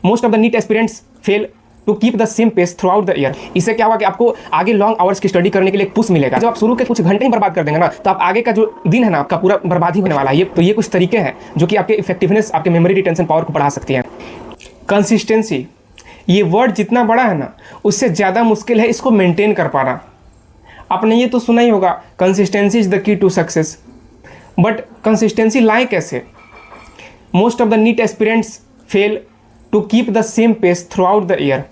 Most of the NEET aspirants fail to keep the same pace throughout the year. इससे क्या होगा कि आपको आगे लॉन्ग आवर्स की स्टडी करने के लिए एक पुश मिलेगा। जब आप शुरू के कुछ घंटे ही बर्बाद कर देंगे ना, तो आप आगे का जो दिन है ना आपका पूरा बर्बाद ही होने वाला है। ये कुछ तरीके हैं जो कि आपके इफेक्टिवनेस, आपके मेमोरी रिटेंशन पावर को बढ़ा सकती हैं। कंसिस्टेंसी, ये वर्ड जितना बड़ा है ना, उससे ज़्यादा मुश्किल है इसको मेंटेन कर पाना। आपने ये तो सुना ही होगा, consistency is the key to success. But consistency लाए कैसे? Most of the NEET aspirants fail to keep the same pace throughout the year,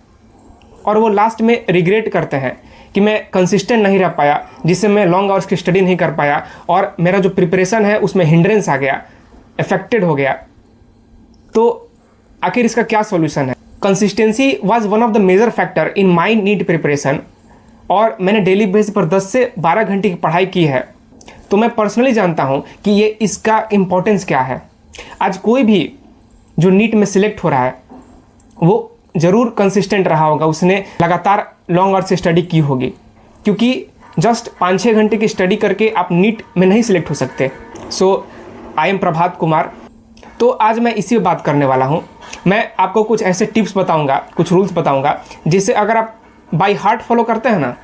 और वो लास्ट में रिग्रेट करते हैं कि मैं कंसिस्टेंट नहीं रह पाया, जिससे मैं लॉन्ग आवर्स की स्टडी नहीं कर पाया और मेरा जो प्रिपरेशन है उसमें हिंड्रेंस आ गया, अफेक्टेड हो गया। तो आखिर इसका क्या सॉल्यूशन है? Consistency was one of the major factor in my NEET preparation, और मैंने डेली बेस पर 10 से 12 घंटे की पढ़ाई की है, तो मैं पर्सनली जानता हूँ कि ये इसका इम्पोर्टेंस क्या है। आज कोई भी जो नीट में सिलेक्ट हो रहा है वो ज़रूर कंसिस्टेंट रहा होगा, उसने लगातार लॉन्ग आवर्स से स्टडी की होगी, क्योंकि जस्ट 5-6 घंटे की स्टडी करके आप नीट में नहीं सिलेक्ट हो सकते। सो आई एम प्रभात कुमार। तो आज मैं इसी पे बात करने वाला हूँ। मैं आपको कुछ ऐसे टिप्स बताऊँगा, कुछ रूल्स बताऊँगा, जिससे अगर आप बाई हार्ट फॉलो करते हैं ना,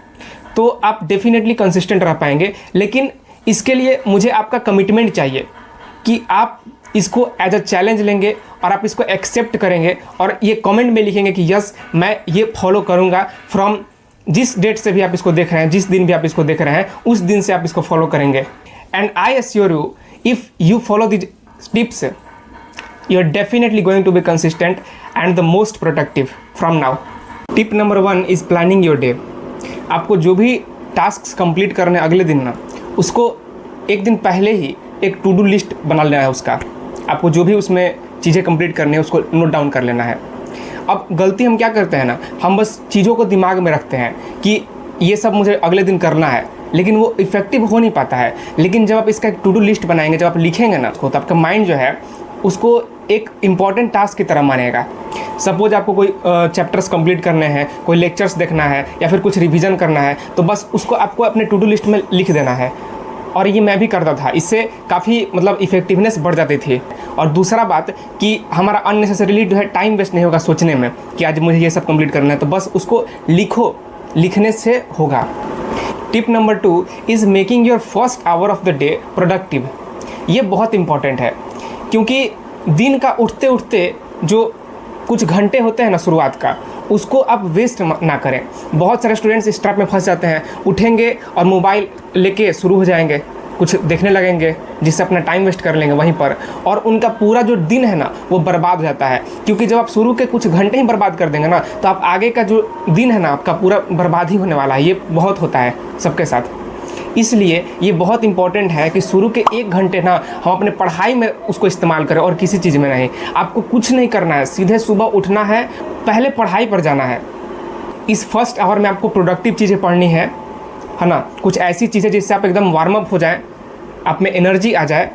तो आप डेफिनेटली कंसिस्टेंट रह पाएंगे। लेकिन इसके लिए मुझे आपका कमिटमेंट चाहिए कि आप इसको एज अ चैलेंज लेंगे और आप इसको एक्सेप्ट करेंगे और ये कमेंट में लिखेंगे कि यस, मैं ये फॉलो करूँगा। फ्रॉम जिस डेट से भी आप इसको देख रहे हैं, जिस दिन भी आप इसको देख रहे हैं, उस दिन से आप इसको फॉलो करेंगे। And I assure you, if you follow this tips, you are definitely going to be consistent and the most productive from now. Tip number 1 is planning your day. आपको जो भी टास्क कंप्लीट करने अगले दिन ना, उसको एक दिन पहले ही एक टू डू लिस्ट बना लेना है उसका। आपको जो भी उसमें चीज़ें कंप्लीट करनी है उसको नोट डाउन कर लेना है। अब गलती हम क्या करते हैं ना, हम बस चीज़ों को दिमाग में रखते हैं कि ये सब मुझे अगले दिन करना है, लेकिन वो इफेक्टिव हो नहीं पाता है। लेकिन जब आप इसका एक टू डू लिस्ट बनाएंगे, जब आप लिखेंगे ना उसको, तो आपका माइंड जो है उसको एक इम्पॉर्टेंट टास्क की तरह मानेगा। सपोज आपको कोई चैप्टर्स कंप्लीट करने हैं, कोई लेक्चर्स देखना है या फिर कुछ रिवीजन करना है, तो बस उसको आपको अपने टू डू लिस्ट में लिख देना है। और ये मैं भी करता था, इससे काफ़ी मतलब इफेक्टिवनेस बढ़ जाती थी। और दूसरा बात कि हमारा अननेसेसरीली जो है टाइम वेस्ट नहीं होगा सोचने में कि आज मुझे ये सब कंप्लीट करना है, तो बस उसको लिखो, लिखने से होगा। Tip number 2 is making your first hour of the day productive. ये बहुत इंपॉर्टेंट है, क्योंकि दिन का उठते उठते जो कुछ घंटे होते हैं ना शुरुआत का, उसको आप वेस्ट ना करें। बहुत सारे स्टूडेंट्स इस ट्रैप में फंस जाते हैं, उठेंगे और मोबाइल लेके शुरू हो जाएंगे, कुछ देखने लगेंगे, जिससे अपना टाइम वेस्ट कर लेंगे वहीं पर, और उनका पूरा जो दिन है ना वो बर्बाद हो जाता है। क्योंकि जब आप शुरू के कुछ घंटे ही बर्बाद कर देंगे ना, तो आप आगे का जो दिन है ना आपका पूरा बर्बाद ही होने वाला है। ये बहुत होता है सबके साथ। इसलिए ये बहुत इंपॉर्टेंट है कि शुरू के 1 घंटे ना हम अपने पढ़ाई में उसको इस्तेमाल करें और किसी चीज़ में नहीं। आपको कुछ नहीं करना है, सीधे सुबह उठना है, पहले पढ़ाई पर जाना है। इस फर्स्ट आवर में आपको प्रोडक्टिव चीज़ें पढ़नी है ना, कुछ ऐसी चीज़ें जिससे आप एकदम वार्म अप हो जाएं, आप में एनर्जी आ जाए।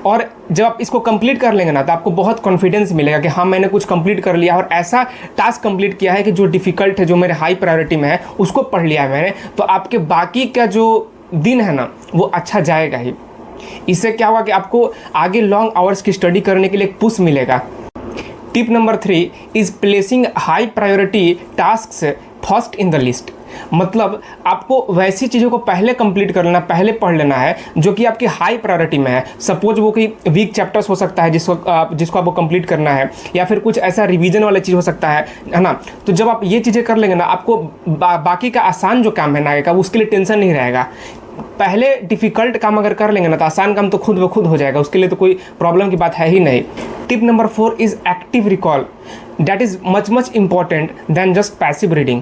और जब आप इसको कंप्लीट कर लेंगे ना, तो आपको बहुत कॉन्फिडेंस मिलेगा कि हाँ, मैंने कुछ कंप्लीट कर लिया और ऐसा टास्क कंप्लीट किया है कि जो डिफ़िकल्ट है, जो मेरे हाई प्रायोरिटी में है, उसको पढ़ लिया है मैंने। तो आपके बाकी का जो दिन है ना वो अच्छा जाएगा ही। इससे क्या होगा कि आपको आगे लॉन्ग आवर्स की स्टडी करने के लिए एक पुश मिलेगा। Tip number 3 is placing high priority tasks first in the list. मतलब आपको वैसी चीज़ों को पहले कंप्लीट कर लेना, पहले पढ़ लेना है जो कि आपकी हाई प्रायोरिटी में है। सपोज वो कोई वीक चैप्टर्स हो सकता है जिसको आपको कंप्लीट करना है, या फिर कुछ ऐसा रिवीजन वाला चीज़ हो सकता है ना। तो जब आप ये चीज़ें कर लेंगे ना, आपको बाकी का आसान जो काम है ना आगे का, उसके लिए टेंशन नहीं रहेगा। पहले डिफ़िकल्ट काम अगर कर लेंगे ना, तो आसान काम तो खुद ब खुद हो जाएगा, उसके लिए तो कोई प्रॉब्लम की बात है ही नहीं। Tip number 4 is active recall. That is much important than just passive reading.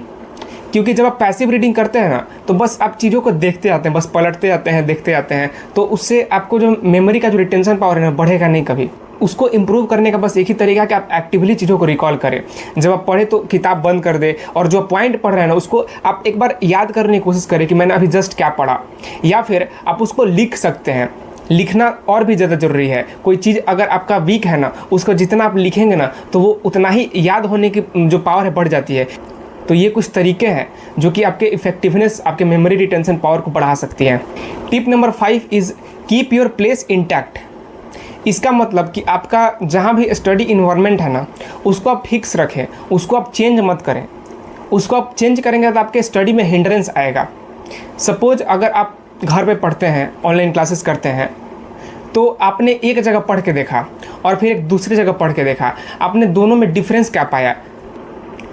क्योंकि जब आप पैसिव रीडिंग करते हैं ना, तो बस आप चीज़ों को देखते आते हैं, बस पलटते आते हैं, देखते आते हैं, तो उससे आपको जो मेमोरी का जो रिटेंशन पावर है ना, बढ़ेगा नहीं कभी। उसको इम्प्रूव करने का बस एक ही तरीका है कि आप एक्टिवली चीज़ों को रिकॉल करें। जब आप पढ़े तो किताब बंद कर दे, और जो पॉइंट पढ़ रहे हैं ना उसको आप एक बार याद करने की कोशिश करें कि मैंने अभी जस्ट क्या पढ़ा। या फिर आप उसको लिख सकते हैं, लिखना और भी ज़्यादा ज़रूरी है। कोई चीज़ अगर आपका वीक है ना, उसको जितना आप लिखेंगे ना, तो वो उतना ही याद होने की जो पावर है बढ़ जाती है। तो ये कुछ तरीके हैं जो कि आपके इफेक्टिवनेस, आपके मेमोरी रिटेंशन पावर को बढ़ा सकती हैं। Tip number 5 is keep your place intact. इसका मतलब कि आपका जहाँ भी स्टडी इन्वायरमेंट है ना, उसको आप फिक्स रखें, उसको आप चेंज मत करें। उसको आप चेंज करेंगे तो आपके स्टडी में हिंड्रेंस आएगा। सपोज अगर आप घर पे पढ़ते हैं, ऑनलाइन क्लासेस करते हैं, तो आपने एक जगह पढ़ के देखा और फिर एक दूसरी जगह पढ़ के देखा, आपने दोनों में डिफरेंस क्या पाया?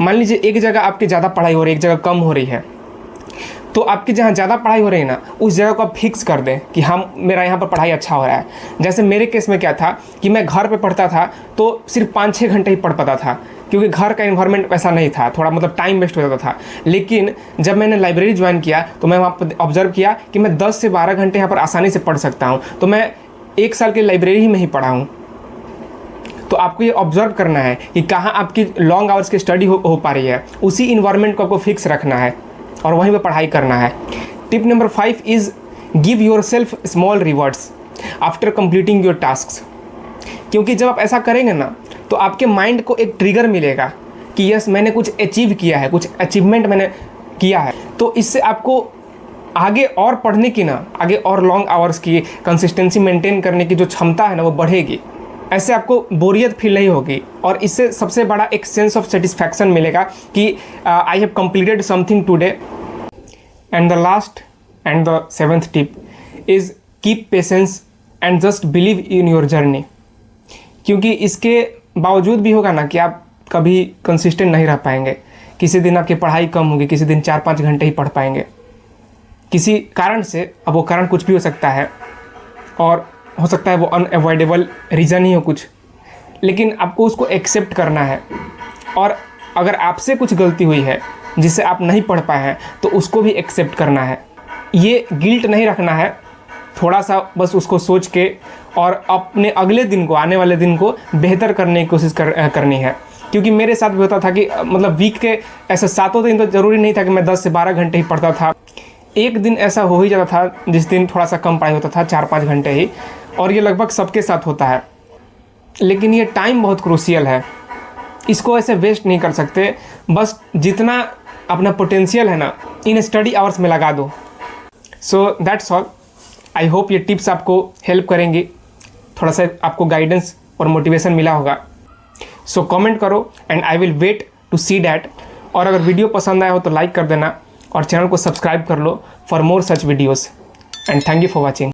मान लीजिए एक जगह आपकी ज़्यादा पढ़ाई हो रही है, एक जगह कम हो रही है, तो आपकी जहाँ ज़्यादा पढ़ाई हो रही है ना, उस जगह को आप फिक्स कर दें कि हाँ मेरा यहाँ पर पढ़ाई अच्छा हो रहा है। जैसे मेरे केस में क्या था कि मैं घर पे पढ़ता था तो सिर्फ 5-6 घंटे ही पढ़ पाता था, क्योंकि घर का इन्वायरमेंट वैसा नहीं था, थोड़ा मतलब टाइम वेस्ट हो जाता था। लेकिन जब मैंने लाइब्रेरी ज्वाइन किया तो मैं वहाँ पर ऑब्जर्व किया कि मैं 10 से 12 घंटे यहाँ पर आसानी से पढ़ सकता हूँ। तो मैं 1 साल की लाइब्रेरी में ही पढ़ा हूँ। तो आपको ये ऑब्जर्व करना है कि कहाँ आपकी लॉन्ग आवर्स की स्टडी हो पा रही है, उसी इन्वायरमेंट को आपको फिक्स रखना है और वहीं पे पढ़ाई करना है। Tip number 5 is give your self small rewards after completing your task. क्योंकि जब आप ऐसा करेंगे ना, तो आपके माइंड को एक ट्रिगर मिलेगा कि यस मैंने कुछ अचीव किया है, कुछ अचीवमेंट मैंने किया है। तो इससे आपको आगे और पढ़ने की ना, आगे और लॉन्ग आवर्स की कंसिस्टेंसी मेंटेन करने की जो क्षमता है ना, वो बढ़ेगी। ऐसे आपको बोरियत फील नहीं होगी और इससे सबसे बड़ा एक सेंस ऑफ सेटिस्फैक्शन मिलेगा कि I have completed something today. And the last and the 7th tip is keep patience and just believe in your journey. क्योंकि इसके बावजूद भी होगा ना कि आप कभी कंसिस्टेंट नहीं रह पाएंगे। किसी दिन आपकी पढ़ाई कम होगी, किसी दिन 4-5 घंटे ही पढ़ पाएंगे किसी कारण से। अब वो कारण कुछ भी हो सकता है और हो सकता है वो अनअवॉइडेबल रीज़न ही हो कुछ, लेकिन आपको उसको एक्सेप्ट करना है। और अगर आपसे कुछ गलती हुई है जिससे आप नहीं पढ़ पाए हैं, तो उसको भी एक्सेप्ट करना है। ये गिल्ट नहीं रखना है, थोड़ा सा बस उसको सोच के और अपने अगले दिन को, आने वाले दिन को बेहतर करने की कोशिश करनी है। क्योंकि मेरे साथ भी होता था कि मतलब वीक के ऐसे 7 दिन तो ज़रूरी नहीं था कि मैं 10 से 12 घंटे ही पढ़ता था। एक दिन ऐसा हो ही जाता था जिस दिन थोड़ा सा कम पढ़ाई होता था, 4-5 घंटे ही, और ये लगभग सबके साथ होता है। लेकिन ये टाइम बहुत क्रूशियल है, इसको ऐसे वेस्ट नहीं कर सकते। बस जितना अपना पोटेंशियल है ना, इन स्टडी आवर्स में लगा दो। So that's all. I hope ये टिप्स आपको हेल्प करेंगी, थोड़ा सा आपको गाइडेंस और मोटिवेशन मिला होगा। सो कमेंट करो and I will wait to see that. और अगर वीडियो पसंद आया हो तो लाइक कर देना और चैनल को सब्सक्राइब कर लो for more such videos. And thank you for watching.